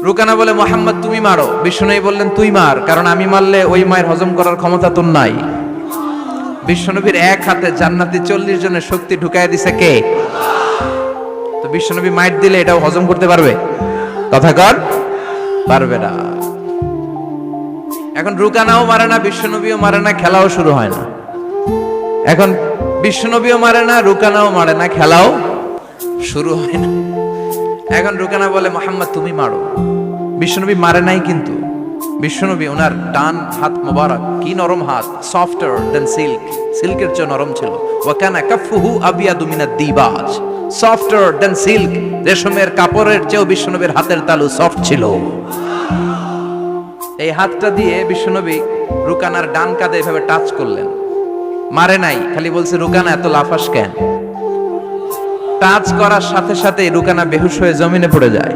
রুকানা বলে মুহাম্মদ তুমি মারো। বিশ্বনবী বললেন তুই মার, কারণ আমি মারলে ওই মায়ের হজম করার ক্ষমতা তোর নাই। বিশ্বনবীর এক হাতে জান্নাতি 40 জনের শক্তি ঢুকায় দিছে কে? তো বিশ্বনবী মাইট দিলে এটাও হজম করতে পারবে? কথা কর, পারবে না। এখন রুকানাও মারে না, বিশ্বনবীও মারে না, খেলাও শুরু হয় না। এখন বিশ্বনবীও মারে না, রুকানাও মারে না, খেলাও শুরু হয় না। এখন রুকানা বলে মুহাম্মদ তুমি মারো। বিশ্বনবী মারে নাই, কিন্তু বিশ্বনবী ওনার ডান হাত মোবারক কি নরম হাত, সফটার দেন সিল্ক, সিল্কের চেয়ে নরম ছিল। ওয়া কানা কাফুহু আবিয়াদু মিনাদ দিবাজ, সফটার দেন সিল্ক, রেশমের কাপড়ের চেয়েও বিশ্বনবীর হাতের তালু সফট ছিল। এই হাতটা দিয়ে বিশ্বনবী রুকানার ডান কাঁধে এভাবে টাচ করলেন, মারে নাই, খালি বলছে রুকানা এত লাফাস কেন। টাচ করার সাথে সাথে রুকানা বেহুশ হয়ে জমিনে পড়ে যায়।